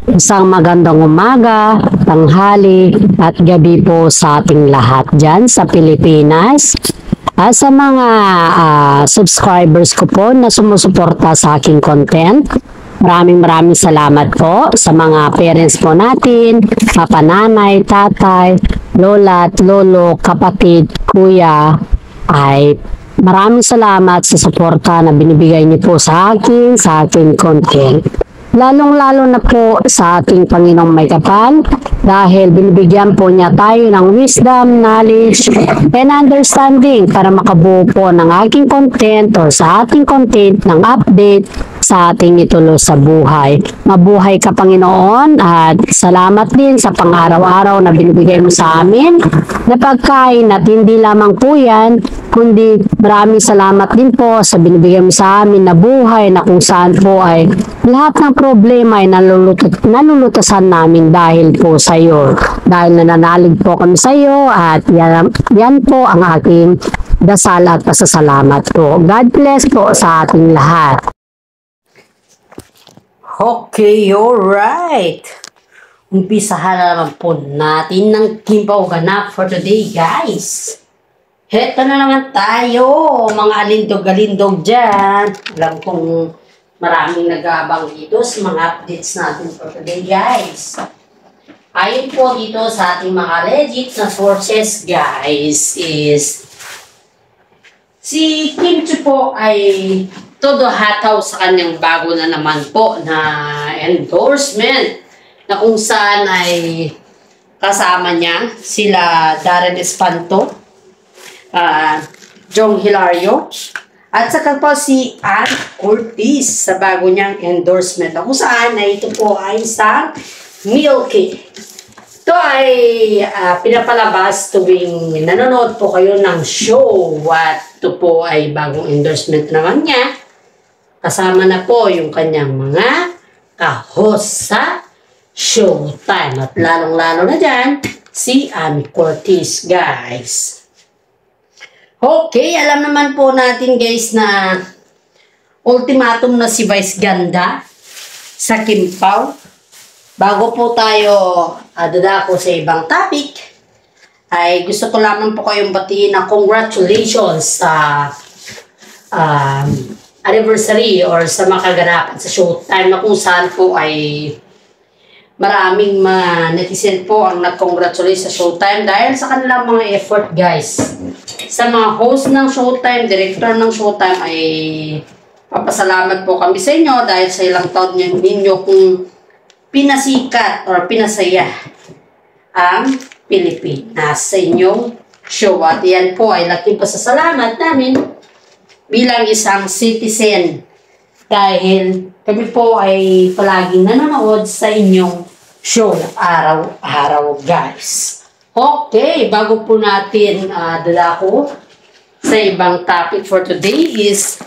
Isang magandang umaga, tanghali at gabi po sa ating lahat dyan sa Pilipinas. Sa mga subscribers ko po na sumusuporta sa aking content, maraming salamat po sa mga parents po natin, papananay, tatay, lola at lolo, kapatid, kuya, ay maraming salamat sa suporta na binibigay niyo po sa aking content. Lalong-lalo na po sa ating Panginoong may kapal dahil binibigyan po niya tayo ng wisdom, knowledge, and understanding para makabuo po ng aking content or sa ating content ng update sa ating ituloy sa buhay. Mabuhay ka, Panginoon, at salamat din sa pang-araw-araw na binibigay mo sa amin na pagkain at hindi lamang po yan, kundi maraming salamat din po sa binibigay mo sa amin na buhay na kung saan po ay lahat ng problema ay nalulutasan namin dahil po sa iyo. Dahil nananalig po kami sa iyo at yan po ang aking dasal at pasasalamat po. God bless po sa ating lahat. Okay, alright. Umpisahan na naman po natin ng Kimpaw Ganap for today, guys. Heto na naman tayo, mga alindog-alindog dyan. Alam kong maraming nag-aabang dito sa mga updates natin for today, guys. Ayon po dito sa ating mga legit na sources, guys, is si Kim Chiu po ay todo hataw sa kanyang bago na naman po na endorsement na kung saan ay kasama niya sila Darren Espanto, Jong Hilario, at saka po si Ann Curtis sa bago niyang endorsement na kung saan ay ito po ay isang Milky. Ito ay pinapalabas tuwing nanonood po kayo ng show at ito po ay bagong endorsement naman niya. Kasama na po yung kanyang mga ka-host sa Showtime. At lalong-lalo na dyan, si Ann Curtis, guys. Okay, alam naman po natin, guys, na ultimatum na si Vice Ganda sa Kimpaw. Bago po tayo dadako sa ibang topic, ay gusto ko lamang po kayong batiin na congratulations sa anniversary or sa makaganapan sa Showtime na kung saan po ay maraming mga netizen po ang nag-congratulate sa Showtime dahil sa kanilang mga effort, guys. Sa mga host ng Showtime, director ng Showtime ay papasalamat po kami sa inyo dahil sa ilang taon ninyo kung pinasikat or pinasaya ang Pilipinas sa inyong show. At yan po ay laking pasasalamat namin bilang isang citizen dahil kami po ay palaging nanonood sa inyong show araw-araw, guys. Okay, bago po natin dadako sa ibang topic for today is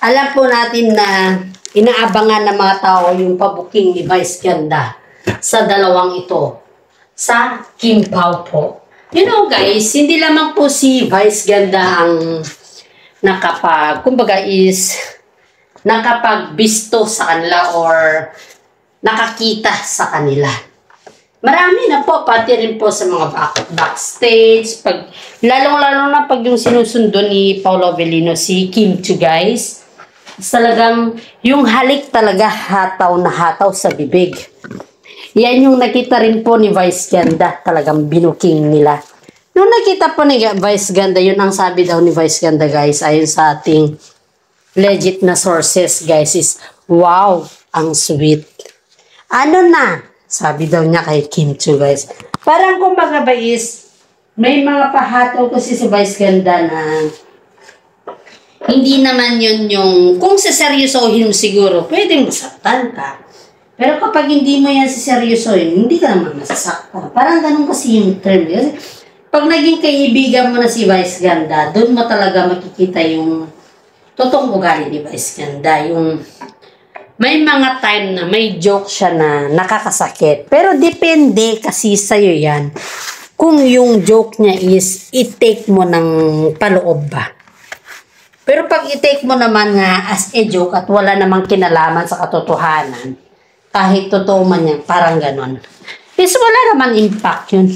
alam po natin na inaabangan ng mga tao yung pabuking ni Vice Ganda sa dalawang ito sa Kimpaw po. You know, guys, hindi lamang po si Vice Ganda ang nakapagbisto sa kanila or nakakita sa kanila. Marami na po, pati rin po sa mga backstage, lalong-lalo na pag yung sinusundo ni Paolo Avellino si Kim Chiu, guys. Talagang yung halik talaga hataw na hataw sa bibig. Yan yung nakita rin po ni Vice Ganda, talagang binuking nila. Nung nakita po ni Vice Ganda, yun ang sabi daw ni Vice Ganda, guys, ayon sa ating legit na sources, guys, is wow, ang sweet. Ano na? Sabi daw niya kay Kim Chiu, guys. Parang kumbaga ba is, may mga pahataw kasi si Vice Ganda na hindi naman yun yung, kung seseryosohin mo siguro, pwedeng masaktan ka. Pero kapag hindi mo yan seseryosohin, hindi ka naman masasaktan. Parang ganun kasi yung term. Kasi pag naging kaibigan mo na si Vice Ganda, doon mo talaga makikita yung totoong ugali ni Vice Ganda. Yung may mga time na may joke siya na nakakasakit. Pero depende kasi sa'yo yan. Kung yung joke niya is, i-take mo ng paloob ba. Pero pag i-take mo naman nga as a joke at wala namang kinalaman sa katotohanan, kahit totoo man yan, parang ganon. Is wala naman impact yun.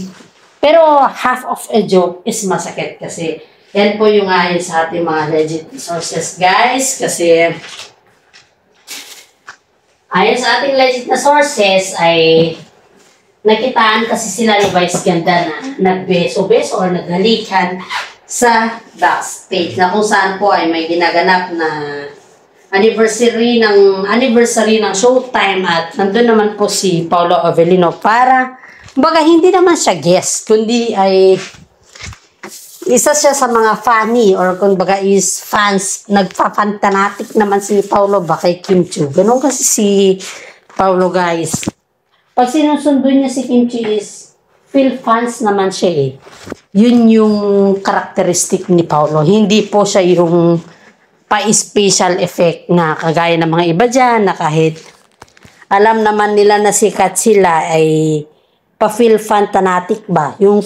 Pero half of a joke is masakit kasi yan po yung ayon sa ating mga legit sources, guys. Kasi ayon sa ating legit na sources ay nakitaan kasi sila ni Vice Ganda na nagbeso-beso or naghalikan sa backstage na kung saan po ay may ginaganap na anniversary ng Showtime at nandun naman po si Paolo Avellino para baga hindi naman siya guest kundi ay isa siya sa mga funny or kung baga is fans, nagpa-fantanatic naman si Paolo ba kay Kim Chiu. Ganun kasi si Paolo, guys. Pag sinusundo niya si Kim Chiu is feel fans naman siya eh. Yun yung karakteristik ni Paolo. Hindi po siya yung pa-special effect na kagaya ng mga iba dyan na kahit alam naman nila na sikat sila ay pa-feel fantanatic ba. Yung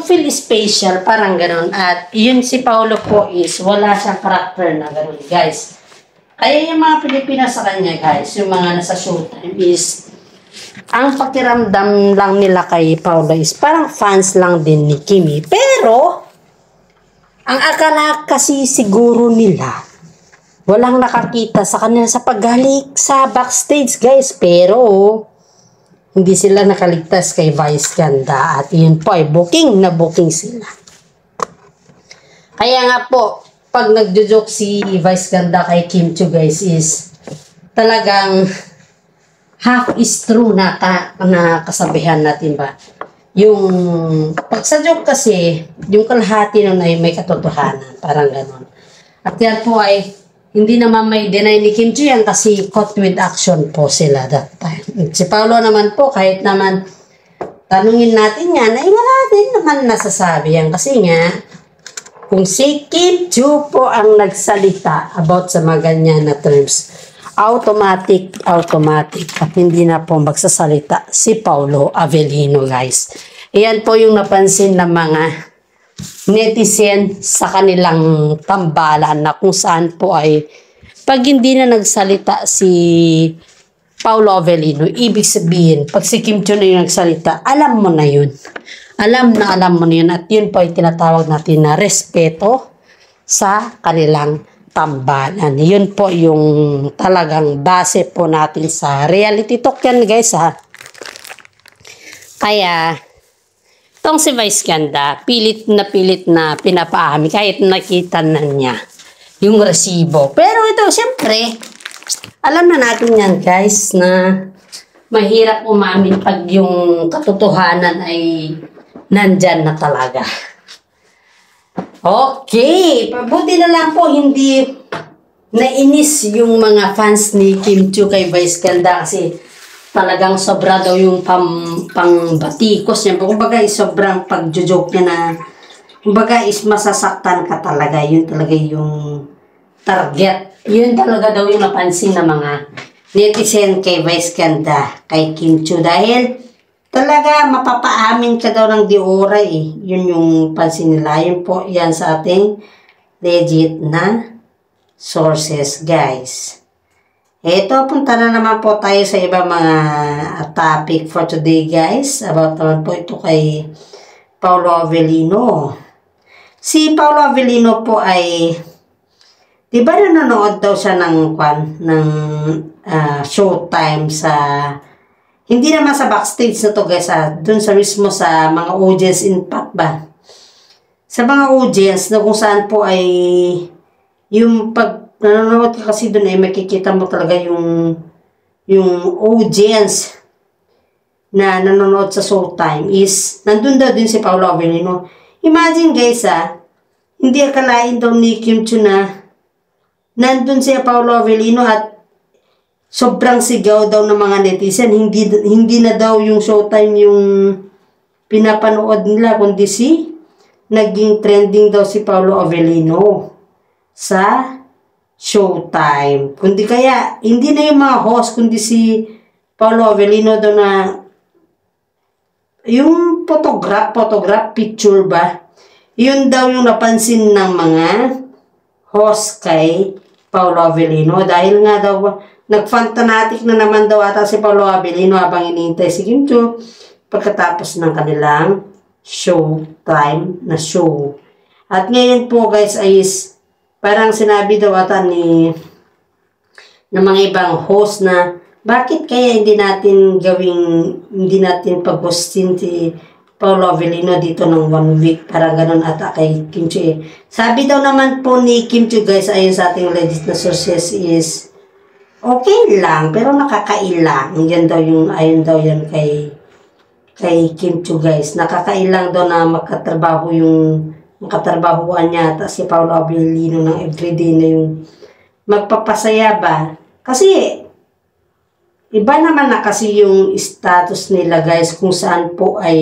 feel special, parang ganun. At yun si Paolo po is, wala siyang karakter na ganun, guys. Kaya yung mga Pilipino sa kanya, guys, yung mga nasa Showtime is, ang pakiramdam lang nila kay Paolo is, parang fans lang din ni Kimi. Pero, ang akala kasi siguro nila, walang nakakita sa kanila sa paghalik sa backstage, guys. Pero, hindi sila nakaligtas kay Vice Ganda at yun po ay booking sila. Kaya nga po, pag nagjo-joke si Vice Ganda kay Kim Chiu, guys, is talagang half is true na kasabihan natin ba. Yung pag sa joke kasi, yung kalahati nun ay may katotohanan, parang ganon. At yan po ay hindi naman may deny ni Kim Chiu yan kasi caught with action po sila that time. Si Paolo naman po, kahit naman tanungin natin yan, ay wala din naman nasasabi yan. Kasi nga, kung si Kim Chiu po ang nagsalita about sa mga ganyan na terms, automatic. At hindi na po magsasalita si Paolo Avellino, guys. Iyan po yung napansin ng mga netizen sa kanilang tambalan na kung saan po ay pag hindi na nagsalita si Paolo Avellino, ibig sabihin, pag si Kim Chiu na yung nagsalita, alam mo na yun. Alam mo na yun at yun po ay tinatawag natin na respeto sa kanilang tambalan. Yun po yung talagang base po natin sa reality talk yan, guys, ha. Kaya itong si Vice Ganda, pilit na pinapaamin kahit nakita na niya yung resibo. Pero ito, siyempre, alam na natin yan, guys, na mahirap umamin pag yung katotohanan ay nandyan na talaga. Okay, pabuti na lang po hindi nainis yung mga fans ni Kim Chiu kay Vice Ganda kasi talagang sobra daw yung pangbatikos niya. Kumbaga is sobrang pagjo-joke niya na kumbaga is masasaktan ka talaga. Yun talaga yung target. Yun talaga daw yung napansin ng mga netizen kay Vice Ganda, kay Kim Chiu. Dahil talaga mapapaamin ka daw ng diora eh. Yun yung pansin nila. Yun po yan sa ating legit na sources, guys. Ito, punta na naman po tayo sa ibang mga topic for today, guys. About naman po ito kay Paolo Avellino. Si Paolo Avellino po ay, di ba nanonood daw siya ng Showtime sa, hindi naman sa backstage na to, guys, dun sa mismo sa mga audience impact ba? Sa mga audience na kung saan po ay yung pag nanonood ka kasi doon ay makikita mo talaga yung audience na nanonood sa Showtime is nandun daw din si Paolo Avellino. Imagine, guys, hindi akalain daw ni Kim Chiu na nandun si Paolo Avellino at sobrang sigaw daw ng mga netizen. Hindi na daw yung Showtime yung pinapanood nila kundi naging trending daw si Paolo Avellino sa Showtime. Kundi kaya, hindi na yung mga host, kundi si Paolo Avellino daw na yung photograph, picture ba? Yun daw yung napansin ng mga host kay Paolo Avellino. Dahil nga daw, nag-fantanatic na naman daw ata si Paolo Avellino habang iniintay si Kim Chiu pagkatapos ng kanilang showtime na show. At ngayon po guys ay parang sinabi daw ata ng mga ibang host na bakit kaya hindi natin pag-hostin si Paolo Avellino dito ng 1 week, para ganun ata kay Kim Chiu. Sabi daw naman po ni Kim Chiu guys, ayon sa ating legit na sources is okay lang, pero nakakailang. Yan daw yung, ayon daw yan kay Kim Chiu guys. Nakakailang daw na makatrabahuan niya at si Paolo Avellino ng everyday na yung magpapasaya ba. Kasi iba naman na kasi yung status nila guys kung saan po ay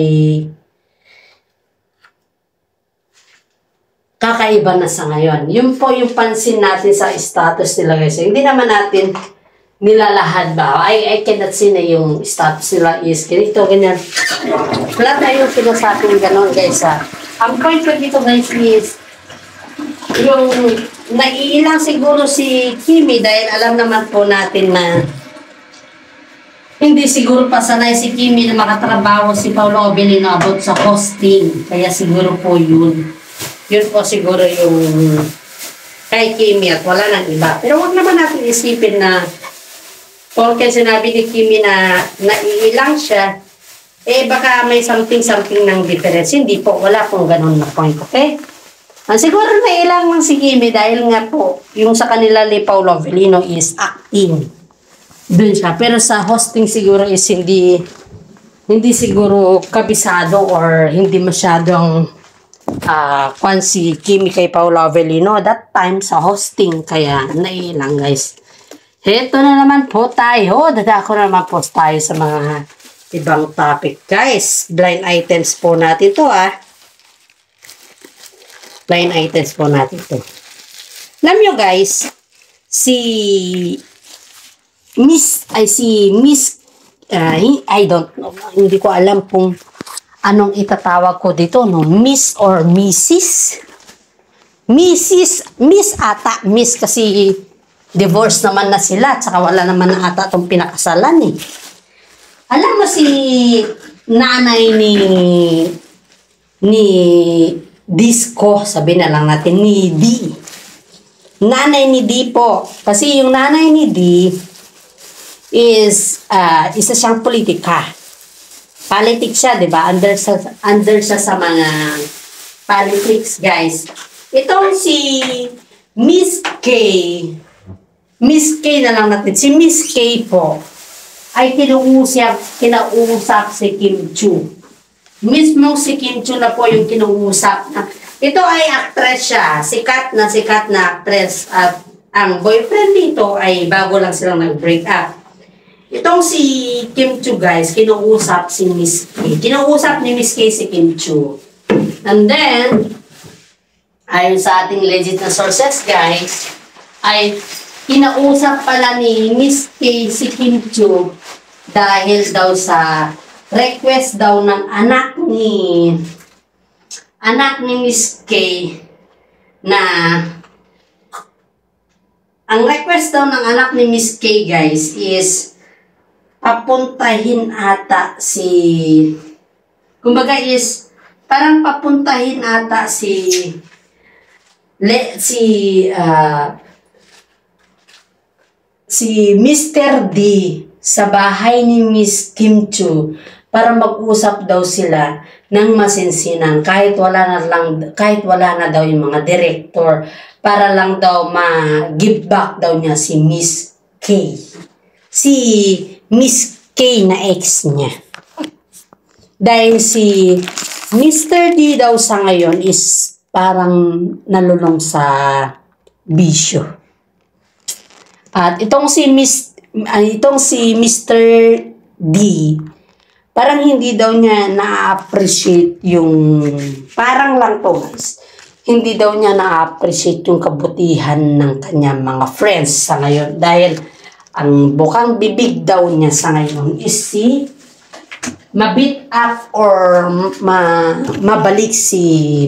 kakaiba na sa ngayon. Yun po yung pansin natin sa status nila guys. Hindi naman natin nilalahad ba. I cannot say na yung status nila is ganito, ganyan. Wala tayong pinasabing ganon guys ha. Ang point ko dito guys is yung naiilang siguro si Kimi dahil alam naman po natin na hindi siguro pa sanay si Kimi na makatrabaho si Paolo Avellino about sa hosting. Kaya siguro po yun. Yun po siguro yung kay Kimi at wala nang iba. Pero wag naman natin isipin na porque sinabi ni Kimi na naiilang siya, baka may something ng difference. Hindi po, wala pong ganun na point. Okay? Siguro naiilang lang si Kimi dahil nga po, yung sa kanila ni Paolo Avellino is acting. Doon siya. Pero sa hosting siguro is hindi siguro kabisado or hindi masyadong si Kimi kay Paolo Avellino that time sa hosting. Kaya naiilang guys. Heto na naman po tayo. Dadako na naman po tayo sa mga ibang topic guys. Blind items po natin to Blind items po natin to. Alam nyo guys, si Miss, I don't know, hindi ko alam kung anong itatawag ko dito, no? Miss or Mrs. Miss ata, Miss kasi divorce naman na sila, tsaka wala naman na ata itong pinakasalan eh. Alam mo si nanay ni Disco, sabi na lang natin, ni D. Nanay ni D po. Kasi yung nanay ni D is isa siyang politika. Politics siya, di ba? Under siya sa mga politics, guys. Itong si Miss K na lang natin. Si Miss K po ay kinausap si Kim Chiu. Mismo si Kim Chiu na po yung kinuusap. Ito ay actress siya. Sikat na actress. At ang boyfriend dito ay bago lang silang nag-break up. Itong si Kim Chiu guys, kinuusap si Miss K. Kinuusap ni Miss K si Kim Chiu. And then, ayon sa ating legit na sources guys, ay kinausap pala ni Miss K si Kim Chiu dahil daw sa request daw ng anak ni Miss K na ang request daw ng anak ni Miss K guys is papuntahin ata kumbaga is parang papuntahin ata si Mr. D sa bahay ni Miss Kim Chiu para mag-usap daw sila ng masinsinan kahit wala na daw yung mga director para lang daw ma-give back daw niya si Miss K. Si Miss K na ex niya. Dahil si Mr. D daw sa ngayon is parang nalulong sa bisyo. At itong si Mr. D, parang hindi daw niya na-appreciate yung, parang lang to guys, hindi daw niya na-appreciate yung kabutihan ng kanyang mga friends sa ngayon. Dahil ang bukang bibig daw niya sa ngayon is si ma-beat up or mabalik si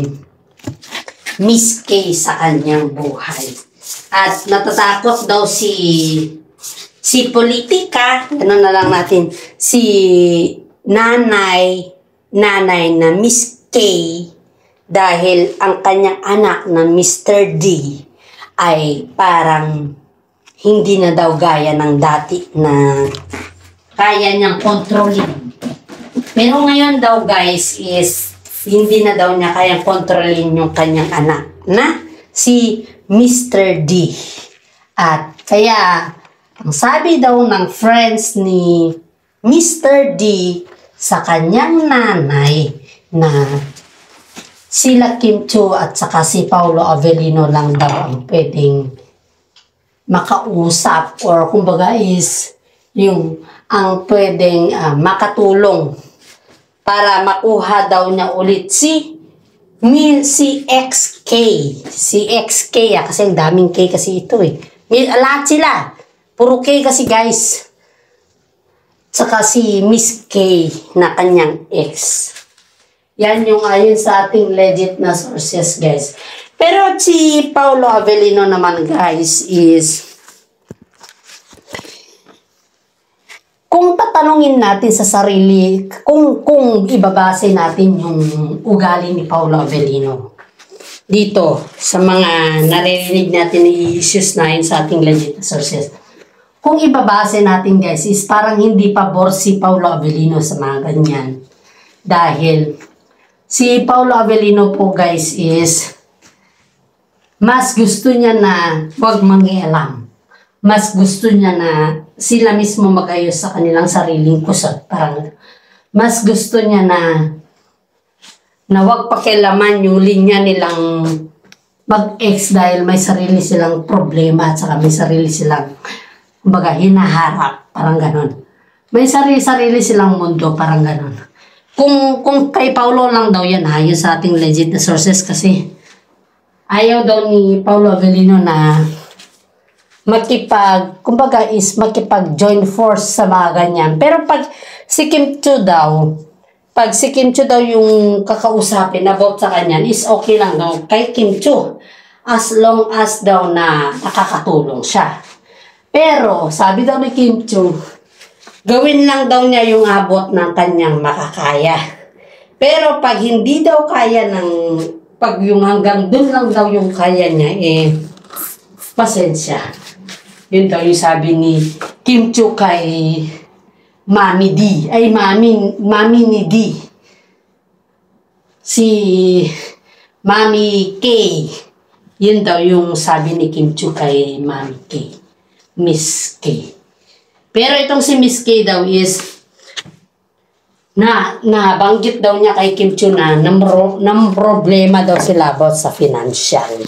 Miss K sa kanyang buhay. At natatakot daw si politika, ano na lang natin, si nanay na Miss K, dahil ang kanyang anak na Mr. D ay parang hindi na daw gaya ng dati na kaya niyang kontrolin. Pero ngayon daw guys is hindi na daw niya kayang kontrolin yung kanyang anak na si Mr. D. At kaya ang sabi daw ng friends ni Mr. D sa kanyang nanay na sila Kim Chiu at saka si Paolo Avellino lang daw ang pwedeng makausap or kumbaga is yung ang pwedeng makatulong para makuha daw niya ulit si XK. Si XK kasi ang daming K kasi ito eh. Lahat sila. Puro K kasi guys. Saka si Miss K na kanyang ex. Yan yung ayon sa ating legit na sources guys. Pero si Paolo Avellino naman guys is kung tatanungin natin sa sarili, kung ibabase natin yung ugali ni Paolo Avellino dito sa mga naririnig natin na issues na yun sa ating legit sources. Kung ibabase natin guys is parang hindi pabor si Paolo Avellino sa mga ganyan. Dahil si Paolo Avellino po guys is mas gusto niya na wag mangialam. Mas gusto niya na sila mismo mag-ayos sa kanilang sariling kusot. Parang mas gusto niya na wag pakialaman yung linya nilang mag-ex dahil may sarili silang problema at saka may sarili silang kumbaga hinaharap. Parang ganon. May sarili silang mundo. Parang ganon. Kung kay Paulo lang daw yan ha, yun sa ating legit na sources kasi ayaw daw ni Paolo Avellino na kumbaga is makipag-join force sa mga ganyan. Pero pag si Kim Chiu daw yung kakausapin about sa kanyan, is okay lang daw kay Kim Chiu. As long as daw na nakakatulong siya. Pero, sabi daw ni Kim Chiu, gawin lang daw niya yung abot ng kanyang makakaya. Pero pag hindi daw kaya pag yung hanggang dun lang daw yung kaya niya, pasensya. Yun daw yung sabi ni Kim Chiu kay Mami D. Ay, Mami ni D. Si Mami K. Yun daw yung sabi ni Kim Chiu kay Mami K. Miss K. Pero itong si Miss K daw is nabanggit daw niya kay Kim Chiu na ng problema daw sila about sa financial.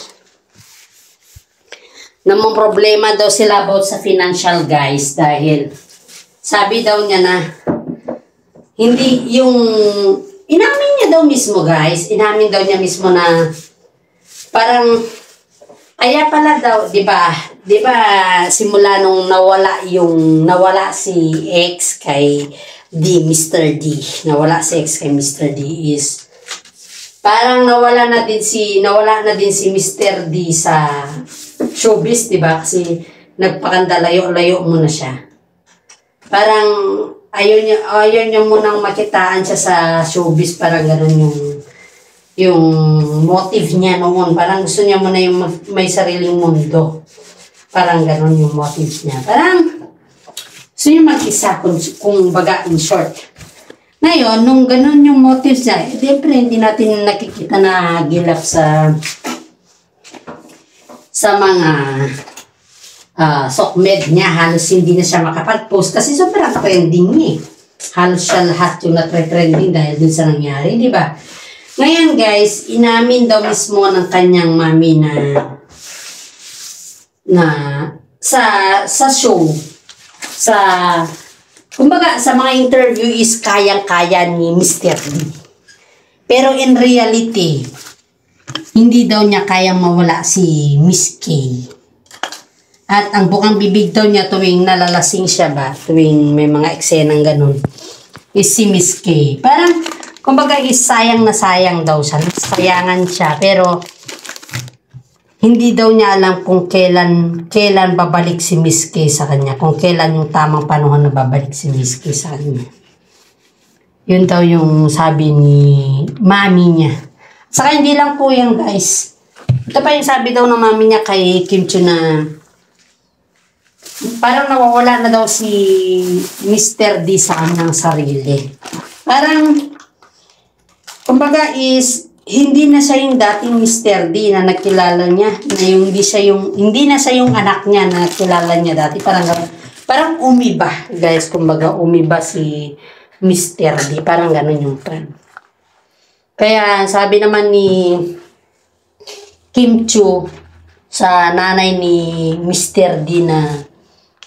Namang problema daw sila about sa financial guys dahil sabi daw niya na hindi yung inamin niya daw mismo guys, inamin daw niya mismo na parang kaya pala daw, 'di ba simula nung nawala si X kay Mr. D. Nawala si X kay Mr. D is parang nawala na din si Mr. D sa showbiz, 'di ba? Kasi nagpakandalayo-layo muna siya. Parang ayaw niya munang makitaan siya sa showbiz, parang gano'n yung motive niya noon. Parang gusto niya muna yung may sariling mundo. Parang gano'n yung motive niya. Parang gusto niya mag-isa kung baga in short. Ngayon, nung gano'n yung motive niya, siyempre hindi natin nakikita na gilap sa mga sokmed niya. Halos hindi na siya makapag-post kasi sobrang trending niya. Halos siya lahat yung natre-trending dahil dun sa nangyari, di ba? Ngayon guys, inamin daw mismo ng kanyang mami na sa show, kumbaga sa mga interview is kayang-kaya ni Mr. D. Pero in reality, hindi daw niya kayang mawala si Miss K. At ang bukang bibig daw niya tuwing nalalasing siya ba, tuwing may mga eksenang ganun, is si Miss K. Parang, kumbaga is sayang na sayang daw siya. Sayangan siya. Pero, hindi daw niya alam kung kailan babalik si Miss K sa kanya. Kung kailan yung tamang panahon na babalik si Miss K sa kanya. Yun daw yung sabi ni mami niya. Saka hindi lang po yan, guys. Ito pa yung sabi daw ng mami niya kay Kim Chiu na parang nawawala na daw si Mr. D sa kanyang sarili. Parang, kumbaga is, hindi na siya yung dating Mr. D na nakilala niya. Na yung, hindi na siya yung anak niya na nakilala niya dati. Parang umiba, guys. Kumbaga, umiba si Mr. D. Parang ganun yung trend. Kaya, sabi naman ni Kim Chiu sa nanay ni Mr. D na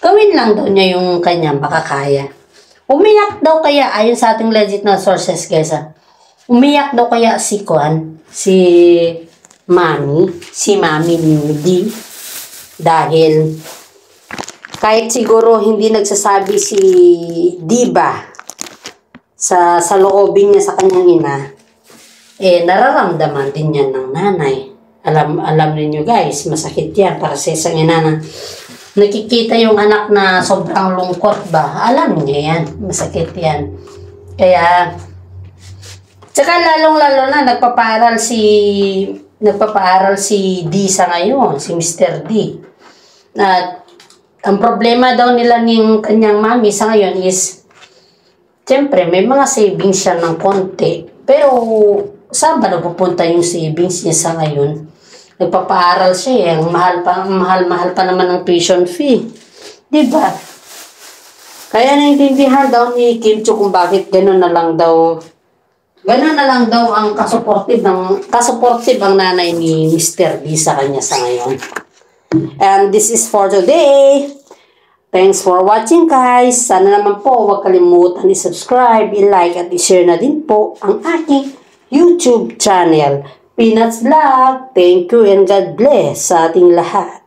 gawin lang daw niya yung kanyang baka kaya. Umiyak daw kaya, ayon sa ating legit na sources, guys, umiyak daw kaya si mami ni D, dahil kahit siguro hindi nagsasabi si Diba sa loobin niya sa kanyang ina, nararamdaman din yan ng nanay. Alam niyo, guys, masakit yan para sa isang ina na nakikita yung anak na sobrang lungkot ba. Alam niya yan, masakit yan. Kaya tsaka lalong-lalo na nagpapaaral si D sa ngayon, si Mr. D. At ang problema daw nila ng kanyang mami sa ngayon is, siyempre may mga savings siya ng konti. Pero saan ba napupunta yung savings niya sa ngayon? Nagpapaaral siya, ang mahal pa naman ng tuition fee. Diba? Kaya naiintindihan daw ni Kim Chiu kung bakit gano'n na lang daw ang kasuportive ang nanay ni Mr. D sa kanya sa ngayon. And this is for today. Thanks for watching, guys. Sana naman po huwag kalimutan i-subscribe, i-like at i-share na din po ang aking YouTube channel, Peanuts Vlog. Thank you and God bless sa ating lahat.